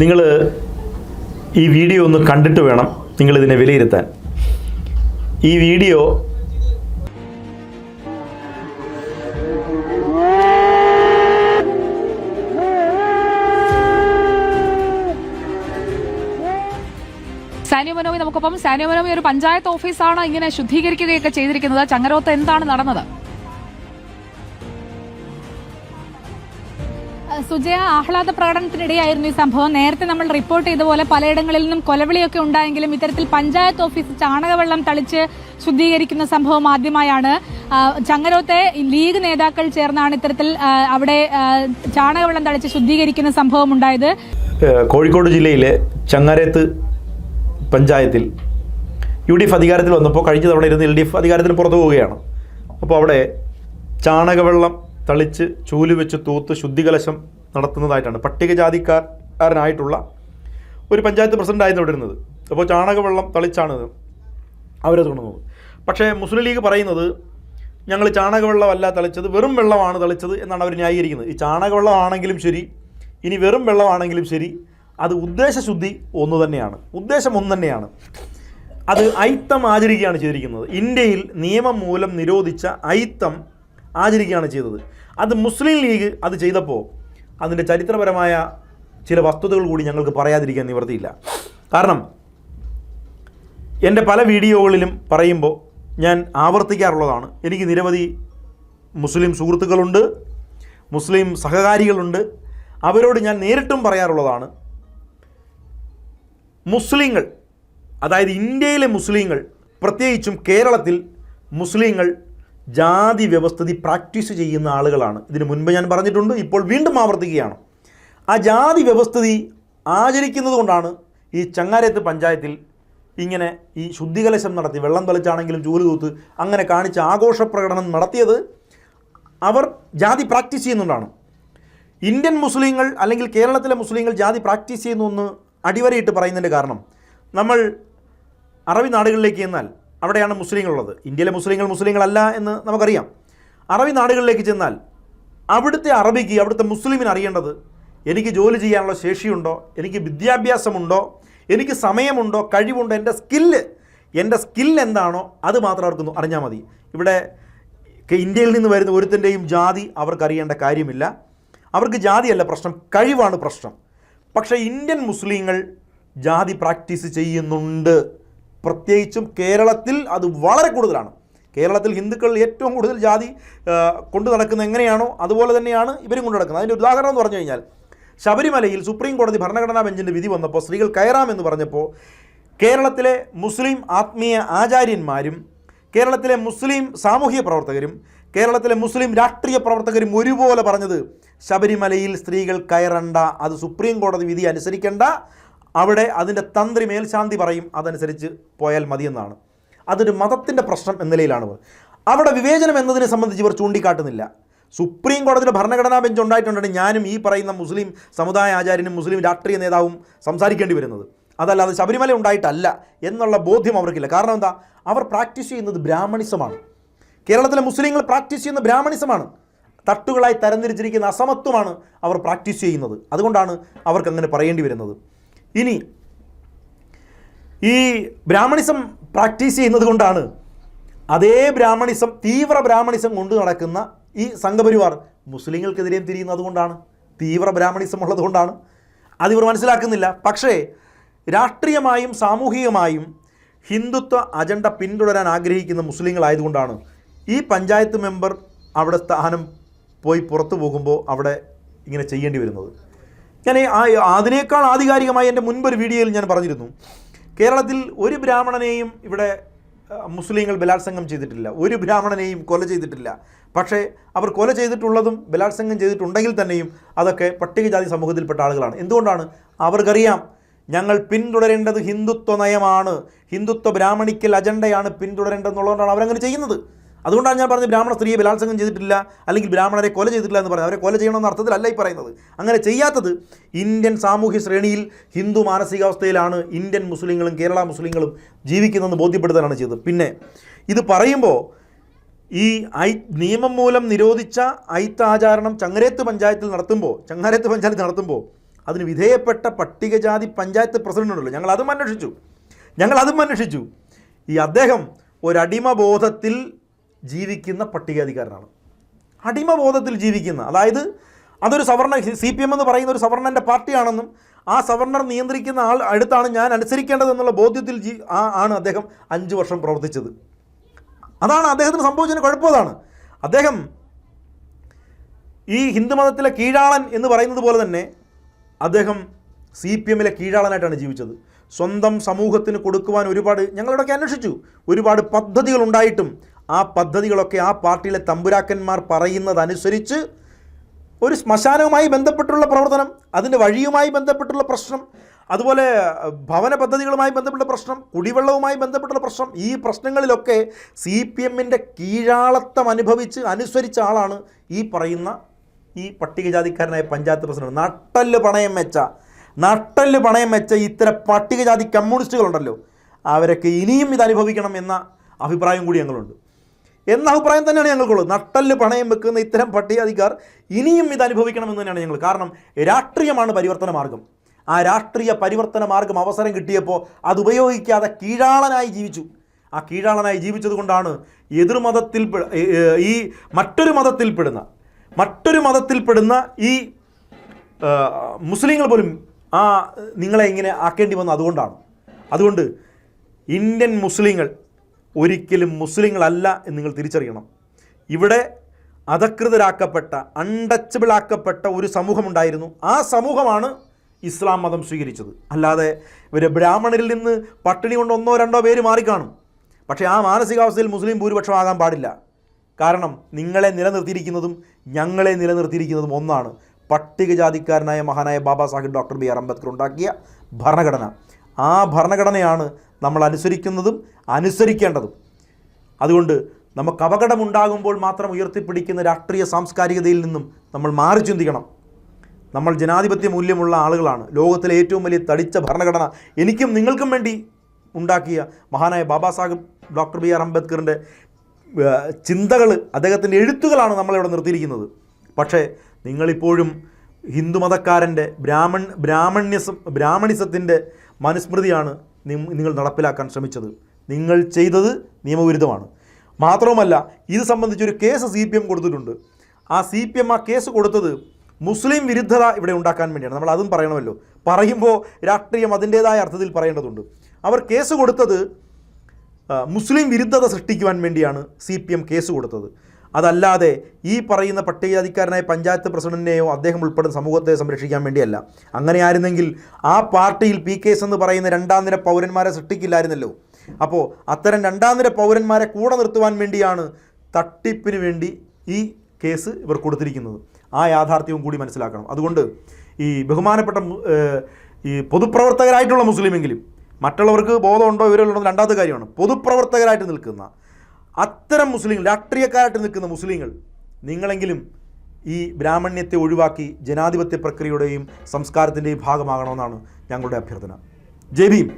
നിങ്ങൾ ഈ വീഡിയോ ഒന്ന് കണ്ടിട്ട് വേണം നിങ്ങളിതിനെ വിലയിരുത്താൻ. ഈ വീഡിയോ സാനിയ മനോമി നമുക്കൊപ്പം. സാനിയ മനോമി, ഒരു പഞ്ചായത്ത് ഓഫീസാണ് ഇങ്ങനെ ശുദ്ധീകരിക്കുകയൊക്കെ ചെയ്തിരിക്കുന്നത്. ചങ്ങരോത്ത് എന്താണ് നടന്നത്? സുജയ, ആഹ്ലാദ പ്രകടനത്തിനിടെയായിരുന്നു ഈ സംഭവം. നേരത്തെ നമ്മൾ റിപ്പോർട്ട് ചെയ്ത പോലെ പലയിടങ്ങളിൽ നിന്നും കൊലവിളിയൊക്കെ ഉണ്ടായെങ്കിലും ഇത്തരത്തിൽ പഞ്ചായത്ത് ഓഫീസ് ചാണകവെള്ളം തളിച്ച് ശുദ്ധീകരിക്കുന്ന സംഭവം ആദ്യമായാണ്. ചങ്ങരോത്തെ ലീഗ് നേതാക്കൾ ചേർന്നാണ് ഇത്തരത്തിൽ അവിടെ ചാണകവെള്ളം തളിച്ച് ശുദ്ധീകരിക്കുന്ന സംഭവം ഉണ്ടായത്. കോഴിക്കോട് ജില്ലയിലെ ചങ്ങരത്ത് പഞ്ചായത്തിൽ UDF അധികാരത്തിൽ വന്നപ്പോൾ കഴിഞ്ഞ തവണ ഇരുന്ന് LDF അധികാരത്തിന് പുറത്തു പോവുകയാണ്. അപ്പോൾ അവിടെ ചാണകവെള്ളം തളിച്ച് ചൂല് വെച്ച് തൂത്ത് ശുദ്ധികലശം നടത്തുന്നതായിട്ടാണ് പട്ടികജാതിക്കാരനായിട്ടുള്ള ഒരു പഞ്ചായത്ത് പ്രസിഡൻ്റായിരുന്നു ഇവിടെ ഇരുന്നത്. അപ്പോൾ ചാണകവെള്ളം തളിച്ചാണ് അവരെ തുടങ്ങുന്നത്. പക്ഷേ മുസ്ലിം ലീഗ് പറയുന്നത് ഞങ്ങൾ ചാണകവെള്ളമല്ല തളിച്ചത്, വെറും വെള്ളമാണ് തളിച്ചത് എന്നാണ് അവർ ന്യായീകരിക്കുന്നത്. ഈ ചാണകവെള്ളമാണെങ്കിലും ശരി, ഇനി വെറും വെള്ളമാണെങ്കിലും ശരി, അത് ഉദ്ദേശശുദ്ധി ഒന്ന് തന്നെയാണ്, ഉദ്ദേശം ഒന്ന് തന്നെയാണ്. അത് അയിത്തം ആചരിക്കുകയാണ് ചെയ്തിരിക്കുന്നത്. ഇന്ത്യയിൽ നിയമം മൂലം നിരോധിച്ച അയിത്തം ആചരിക്കുകയാണ് ചെയ്തത്. അത് മുസ്ലിം ലീഗ് അത് ചെയ്തപ്പോൾ അതിൻ്റെ ചരിത്രപരമായ ചില വസ്തുതകൾ കൂടി ഞങ്ങൾക്ക് പറയാതിരിക്കാൻ നിവൃത്തിയില്ല. കാരണം എൻ്റെ പല വീഡിയോകളിലും പറയുമ്പോൾ ഞാൻ ആവർത്തിക്കാറുള്ളതാണ്, എനിക്ക് നിരവധി മുസ്ലിം സുഹൃത്തുക്കളുണ്ട്, മുസ്ലിം സഹകാരികളുണ്ട്. അവരോട് ഞാൻ നേരിട്ടും പറയാറുള്ളതാണ്, മുസ്ലിങ്ങൾ, അതായത് ഇന്ത്യയിലെ മുസ്ലിങ്ങൾ, പ്രത്യേകിച്ചും കേരളത്തിൽ മുസ്ലിങ്ങൾ ജാതി വ്യവസ്ഥിതി പ്രാക്ടീസ് ചെയ്യുന്ന ആളുകളാണ്. ഇതിനു മുൻപ് ഞാൻ പറഞ്ഞിട്ടുണ്ട്, ഇപ്പോൾ വീണ്ടും ആവർത്തിക്കുകയാണ്. ആ ജാതി വ്യവസ്ഥിതി ആചരിക്കുന്നത് കൊണ്ടാണ് ഈ ചങ്ങാരത്ത് പഞ്ചായത്തിൽ ഇങ്ങനെ ഈ ശുദ്ധികലശം നടത്തി, വെള്ളം തളിച്ചാണെങ്കിലും ചൂല് തൂത്ത് അങ്ങനെ കാണിച്ച ആഘോഷ പ്രകടനം നടത്തിയത്. അവർ ജാതി പ്രാക്ടീസ് ചെയ്യുന്നതുകൊണ്ടാണ്. ഇന്ത്യൻ മുസ്ലിങ്ങൾ അല്ലെങ്കിൽ കേരളത്തിലെ മുസ്ലിങ്ങൾ ജാതി പ്രാക്ടീസ് ചെയ്യുന്നു എന്ന് അടിവരയിട്ട് പറയുന്നതിൻ്റെ കാരണം, നമ്മൾ അറബി നാടുകളിലേക്ക് ചെന്നാൽ അവിടെയാണ് മുസ്ലിങ്ങളുള്ളത്. ഇന്ത്യയിലെ മുസ്ലിങ്ങളല്ല എന്ന് നമുക്കറിയാം. അറബി നാടുകളിലേക്ക് ചെന്നാൽ അവിടുത്തെ അറബിക്ക്, അവിടുത്തെ മുസ്ലിമിന് അറിയേണ്ടത് എനിക്ക് ജോലി ചെയ്യാനുള്ള ശേഷിയുണ്ടോ, എനിക്ക് വിദ്യാഭ്യാസമുണ്ടോ, എനിക്ക് സമയമുണ്ടോ, കഴിവുണ്ടോ, എൻ്റെ സ്കിൽ എന്താണോ അത് മാത്രം അവർക്ക് അറിഞ്ഞാൽ മതി. ഇവിടെ ഇന്ത്യയിൽ നിന്ന് വരുന്ന ഒരുത്തിൻ്റെയും ജാതി അവർക്കറിയേണ്ട കാര്യമില്ല. അവർക്ക് ജാതിയല്ല പ്രശ്നം, കഴിവാണ് പ്രശ്നം. പക്ഷേ ഇന്ത്യൻ മുസ്ലിങ്ങൾ ജാതി പ്രാക്ടീസ് ചെയ്യുന്നുണ്ട്. പ്രത്യേകിച്ചും കേരളത്തിൽ അത് വളരെ കൂടുതലാണ്. കേരളത്തിൽ ഹിന്ദുക്കൾ ഏറ്റവും കൂടുതൽ ജാതി കൊണ്ടു നടക്കുന്നത് എങ്ങനെയാണോ അതുപോലെ തന്നെയാണ് ഇവരും കൊണ്ടു നടക്കുന്നത്. അതിൻ്റെ ഉദാഹരണം എന്ന് പറഞ്ഞു കഴിഞ്ഞാൽ, ശബരിമലയിൽ സുപ്രീം കോടതി ഭരണഘടനാ ബെഞ്ചിൻ്റെ വിധി വന്നപ്പോൾ സ്ത്രീകൾ കയറാമെന്ന് പറഞ്ഞപ്പോൾ കേരളത്തിലെ മുസ്ലിം ആത്മീയ ആചാര്യന്മാരും കേരളത്തിലെ മുസ്ലിം സാമൂഹിക പ്രവർത്തകരും കേരളത്തിലെ മുസ്ലിം രാഷ്ട്രീയ പ്രവർത്തകരും ഒരുപോലെ പറഞ്ഞത് ശബരിമലയിൽ സ്ത്രീകൾ കയറണ്ട, അത് സുപ്രീം കോടതി വിധി അനുസരിക്കേണ്ട, അവിടെ അതിൻ്റെ തന്ത്രി മേൽശാന്തി പറയും, അതനുസരിച്ച് പോയാൽ മതിയെന്നാണ്. അതൊരു മതത്തിൻ്റെ പ്രശ്നം എന്ന നിലയിലാണ്. അവിടെ വിവേചനം എന്നതിനെ സംബന്ധിച്ച് ഇവർ ചൂണ്ടിക്കാട്ടുന്നില്ല. സുപ്രീം കോടതിയുടെ ഭരണഘടനാ ബെഞ്ച് ഉണ്ടായിട്ടുണ്ടെങ്കിൽ ഞാനും ഈ പറയുന്ന മുസ്ലിം സമുദായ ആചാര്യനും മുസ്ലിം രാഷ്ട്രീയ നേതാവും സംസാരിക്കേണ്ടി വരുന്നത്. അതല്ലാതെ ശബരിമല ഉണ്ടായിട്ടല്ല എന്നുള്ള ബോധ്യം അവർക്കില്ല. കാരണം എന്താ? അവർ പ്രാക്ടീസ് ചെയ്യുന്നത് ബ്രാഹ്മണിസമാണ്. കേരളത്തിലെ മുസ്ലിങ്ങൾ പ്രാക്ടീസ് ചെയ്യുന്ന ബ്രാഹ്മണിസമാണ്. തട്ടുകളായി തരംതിരിച്ചിരിക്കുന്ന അസമത്വമാണ് അവർ പ്രാക്ടീസ് ചെയ്യുന്നത്. അതുകൊണ്ടാണ് അവർക്ക് അങ്ങനെ പറയേണ്ടി വരുന്നത്. ഇനി ഈ ബ്രാഹ്മണിസം പ്രാക്ടീസ് ചെയ്യുന്നത് കൊണ്ടാണ് അതേ ബ്രാഹ്മണിസം, തീവ്ര ബ്രാഹ്മണിസം കൊണ്ടു നടക്കുന്ന ഈ സംഘപരിവാർ മുസ്ലിങ്ങൾക്കെതിരെയും തിരിയുന്നത്. അതുകൊണ്ടാണ്, തീവ്ര ബ്രാഹ്മണിസം ഉള്ളതുകൊണ്ടാണ്. അതിവർ മനസ്സിലാക്കുന്നില്ല. പക്ഷേ രാഷ്ട്രീയമായും സാമൂഹികമായും ഹിന്ദുത്വ അജണ്ട പിന്തുടരാൻ ആഗ്രഹിക്കുന്ന മുസ്ലിങ്ങളായതുകൊണ്ടാണ് ഈ പഞ്ചായത്ത് മെമ്പർ അവിടെ സ്ഥാനം പോയി പുറത്തു പോകുമ്പോൾ അവിടെ ഇങ്ങനെ ചെയ്യേണ്ടി വരുന്നത്. ഞാൻ അതിനേക്കാൾ ആധികാരികമായി എൻ്റെ മുൻപൊരു വീഡിയോയിൽ ഞാൻ പറഞ്ഞിരുന്നു, കേരളത്തിൽ ഒരു ബ്രാഹ്മണനെയും ഇവിടെ മുസ്ലിങ്ങൾ ബലാത്സംഗം ചെയ്തിട്ടില്ല, ഒരു ബ്രാഹ്മണനെയും കൊല ചെയ്തിട്ടില്ല. പക്ഷേ അവർ കൊല ചെയ്തിട്ടുള്ളതും ബലാത്സംഗം ചെയ്തിട്ടുണ്ടെങ്കിൽ തന്നെയും അതൊക്കെ പട്ടികജാതി സമൂഹത്തിൽപ്പെട്ട ആളുകളാണ്. എന്തുകൊണ്ടാണ്? അവർക്കറിയാം ഞങ്ങൾ പിന്തുടരേണ്ടത് ഹിന്ദുത്വ നയമാണ്, ഹിന്ദുത്വ ബ്രാഹ്മണിക്കൽ അജണ്ടയാണ് പിന്തുടരേണ്ടതെന്നുള്ളതുകൊണ്ടാണ് അവരങ്ങനെ ചെയ്യുന്നത്. അതുകൊണ്ടാണ് ഞാൻ പറഞ്ഞത് ബ്രാഹ്മണ സ്ത്രീയെ ബലാത്സംഗം ചെയ്തിട്ടില്ല അല്ലെങ്കിൽ ബ്രാഹ്മണരെ കൊല ചെയ്തിട്ടില്ല എന്ന് പറഞ്ഞത്. അവരെ കൊല ചെയ്യണമെന്ന അർത്ഥത്തിലല്ല ഈ പറയുന്നത്. അങ്ങനെ ചെയ്യാത്തത് ഇന്ത്യൻ സാമൂഹ്യ ശ്രേണിയിൽ ഹിന്ദു മാനസികാവസ്ഥയിലാണ് ഇന്ത്യൻ മുസ്ലിങ്ങളും കേരള മുസ്ലിങ്ങളും ജീവിക്കുന്നതെന്ന് ബോധ്യപ്പെടുത്താനാണ് ചെയ്തത്. പിന്നെ ഇത് പറയുമ്പോൾ ഈ നിയമം മൂലം നിരോധിച്ച അയിത്ത ആചാരണം ചങ്ങരേത്ത് പഞ്ചായത്തിൽ നടത്തുമ്പോൾ അതിന് വിധേയപ്പെട്ട പട്ടികജാതി പഞ്ചായത്ത് പ്രസിഡന്റ് ഉണ്ടല്ലോ, ഞങ്ങളതും അന്വേഷിച്ചു. ഈ അദ്ദേഹം ഒരടിമബോധത്തിൽ ജീവിക്കുന്ന പട്ടികജാതിക്കാരനാണ്. അടിമബോധത്തിൽ ജീവിക്കുന്ന, അതായത് അതൊരു സവർണ CPM എന്ന് പറയുന്ന ഒരു സവർണൻ്റെ പാർട്ടിയാണെന്നും ആ സവർണർ നിയന്ത്രിക്കുന്ന ആൾ അടുത്താണ് ഞാൻ അനുസരിക്കേണ്ടതെന്നുള്ള ബോധ്യത്തിൽ ആണ് അദ്ദേഹം 5 വർഷം പ്രവർത്തിച്ചത്. അതാണ് അദ്ദേഹത്തിന് സംഭവിച്ചതിന് കുഴപ്പമാണ്. അദ്ദേഹം ഈ ഹിന്ദുമതത്തിലെ കീഴാളൻ എന്ന് പറയുന്നത് പോലെ തന്നെ അദ്ദേഹം CPMലെ കീഴാളനായിട്ടാണ് ജീവിച്ചത്. സ്വന്തം സമൂഹത്തിന് കൊടുക്കുവാൻ ഞങ്ങളിവിടെയൊക്കെ അന്വേഷിച്ചു, ഒരുപാട് പദ്ധതികളുണ്ടായിട്ടും ആ പദ്ധതികളൊക്കെ ആ പാർട്ടിയിലെ തമ്പുരാക്കന്മാർ പറയുന്നതനുസരിച്ച് ഒരു ശ്മശാനവുമായി ബന്ധപ്പെട്ടുള്ള പ്രവർത്തനം, അതിൻ്റെ വഴിയുമായി ബന്ധപ്പെട്ടുള്ള പ്രശ്നം, അതുപോലെ ഭവന പദ്ധതികളുമായി ബന്ധപ്പെട്ട പ്രശ്നം, കുടിവെള്ളവുമായി ബന്ധപ്പെട്ടുള്ള പ്രശ്നം, ഈ പ്രശ്നങ്ങളിലൊക്കെ CPMൻ്റെ കീഴാളത്വം അനുസരിച്ച ആളാണ് ഈ പറയുന്ന ഈ പട്ടികജാതിക്കാരനായ പഞ്ചായത്ത് പ്രസിഡന്റ്. നട്ടല് പണയം വെച്ച ഇത്തരം പട്ടികജാതി കമ്മ്യൂണിസ്റ്റുകളുണ്ടല്ലോ, അവരൊക്കെ ഇനിയും ഇത് അനുഭവിക്കണം എന്ന അഭിപ്രായം കൂടി ഞങ്ങളുണ്ട്. എന്ന അഭിപ്രായം തന്നെയാണ് ഞങ്ങൾക്കുള്ളത്. നട്ടല് പണയം വെക്കുന്ന ഇത്തരം പട്ടികജാതിക്കാർ ഇനിയും ഇത് അനുഭവിക്കണമെന്ന് തന്നെയാണ് ഞങ്ങൾ. കാരണം രാഷ്ട്രീയമാണ് പരിവർത്തന മാർഗം. ആ രാഷ്ട്രീയ പരിവർത്തന മാർഗം അവസരം കിട്ടിയപ്പോൾ അത് ഉപയോഗിക്കാതെ കീഴാളനായി ജീവിച്ചു. ആ കീഴാളനായി ജീവിച്ചത് കൊണ്ടാണ് എതിർമതത്തിൽ ഈ മറ്റൊരു മതത്തിൽപ്പെടുന്ന ഈ മുസ്ലിങ്ങൾ പോലും നിങ്ങളെ ഇങ്ങനെ ആക്കേണ്ടി വന്നത് അതുകൊണ്ടാണ്. അതുകൊണ്ട് ഇന്ത്യൻ മുസ്ലിങ്ങൾ ഒരിക്കലും മുസ്ലിങ്ങളല്ല എന്ന് നിങ്ങൾ തിരിച്ചറിയണം. ഇവിടെ അധകൃതരാക്കപ്പെട്ട, അൺടച്ചബിളാക്കപ്പെട്ട ഒരു സമൂഹമുണ്ടായിരുന്നു. ആ സമൂഹമാണ് ഇസ്ലാം മതം സ്വീകരിച്ചത്. അല്ലാതെ ഇവർ ബ്രാഹ്മണരിൽ നിന്ന് പട്ടിണി കൊണ്ട് 1-2 പേര് മാറിക്കാണും. പക്ഷേ ആ മാനസികാവസ്ഥയിൽ മുസ്ലിം ഭൂരിപക്ഷമാകാൻ പാടില്ല. കാരണം നിങ്ങളെ നിലനിർത്തിയിരിക്കുന്നതും ഞങ്ങളെ നിലനിർത്തിയിരിക്കുന്നതും ഒന്നാണ്. പട്ടികജാതിക്കാരനായ മഹാനായ ബാബാ സാഹിബ് ഡോക്ടർ BR അംബേദ്കർ ഉണ്ടാക്കിയ ഭരണഘടന. ആ ഭരണഘടനയാണ് നമ്മൾ അനുസരിക്കുന്നതും അനുസരിക്കേണ്ടതും. അതുകൊണ്ട് നമുക്ക് അപകടമുണ്ടാകുമ്പോൾ മാത്രം ഉയർത്തിപ്പിടിക്കുന്ന രാഷ്ട്രീയ സാംസ്കാരികതയിൽ നിന്നും നമ്മൾ മാറി ചിന്തിക്കണം. നമ്മൾ ജനാധിപത്യ മൂല്യമുള്ള ആളുകളാണ്. ലോകത്തിലെ ഏറ്റവും വലിയ തടിച്ച ഭരണഘടന എനിക്കും നിങ്ങൾക്കും വേണ്ടി ഉണ്ടാക്കിയ മഹാനായ ബാബാ സാഹിബ് ഡോക്ടർ BR അംബേദ്കറിൻ്റെ ചിന്തകൾ, അദ്ദേഹത്തിൻ്റെ എഴുത്തുകളാണ് നമ്മളിവിടെ നിർത്തിയിരിക്കുന്നത്. പക്ഷേ നിങ്ങളിപ്പോഴും ഹിന്ദുമതക്കാരൻ്റെ ബ്രാഹ്മണിസത്തിൻ്റെ മനുസ്മൃതിയാണ് നിങ്ങൾ നടപ്പിലാക്കാൻ ശ്രമിച്ചത്. നിങ്ങൾ ചെയ്തത് നിയമവിരുദ്ധമാണ്. മാത്രവുമല്ല, ഇത് സംബന്ധിച്ചൊരു കേസ് CPM കൊടുത്തിട്ടുണ്ട്. ആ CPM ആ കേസ് കൊടുത്തത് മുസ്ലിം വിരുദ്ധത ഇവിടെ ഉണ്ടാക്കാൻ വേണ്ടിയാണ്. നമ്മൾ അതും പറയണമല്ലോ. പറയുമ്പോൾ രാഷ്ട്രീയം അതിൻ്റേതായ അർത്ഥത്തിൽ പറയേണ്ടതുണ്ട്. അവർ കേസ് കൊടുത്തത് മുസ്ലിം വിരുദ്ധത സൃഷ്ടിക്കുവാൻ വേണ്ടിയാണ് CPM കേസ് കൊടുത്തത്. അതല്ലാതെ ഈ പറയുന്ന പട്ടികജാതിക്കാരനായ പഞ്ചായത്ത് പ്രസിഡന്റിനെയോ അദ്ദേഹം ഉൾപ്പെടുന്ന സമൂഹത്തെ സംരക്ഷിക്കാൻ വേണ്ടിയല്ല. അങ്ങനെയായിരുന്നെങ്കിൽ ആ പാർട്ടിയിൽ PKS എന്ന് പറയുന്ന 2ാം നിര പൗരന്മാരെ സൃഷ്ടിക്കില്ലായിരുന്നല്ലോ. അപ്പോൾ അത്തരം 2ാം നിര പൗരന്മാരെ കൂടെ നിർത്തുവാൻ വേണ്ടിയാണ് തട്ടിപ്പിന് വേണ്ടി ഈ കേസ് ഇവർ കൊടുത്തിരിക്കുന്നത്. ആ യാഥാർത്ഥ്യവും കൂടി മനസ്സിലാക്കണം. അതുകൊണ്ട് ഈ ബഹുമാനപ്പെട്ട ഈ പൊതുപ്രവർത്തകരായിട്ടുള്ള മുസ്ലിമെങ്കിലും, മറ്റുള്ളവർക്ക് ബോധമുണ്ടോ ഇവരുള്ളതോ രണ്ടാമത്തെ കാര്യമാണ്, പൊതുപ്രവർത്തകരായിട്ട് നിൽക്കുന്ന അത്തരം മുസ്ലിങ്ങൾ, രാഷ്ട്രീയക്കാരായിട്ട് നിൽക്കുന്ന മുസ്ലിങ്ങൾ, നിങ്ങളെങ്കിലും ഈ ബ്രാഹ്മണ്യത്തെ ഒഴിവാക്കി ജനാധിപത്യ പ്രക്രിയയുടെയും സംസ്കാരത്തിൻ്റെയും ഭാഗമാകണമെന്നാണ് ഞങ്ങളുടെ അഭ്യർത്ഥന. ജയ് ഭീം.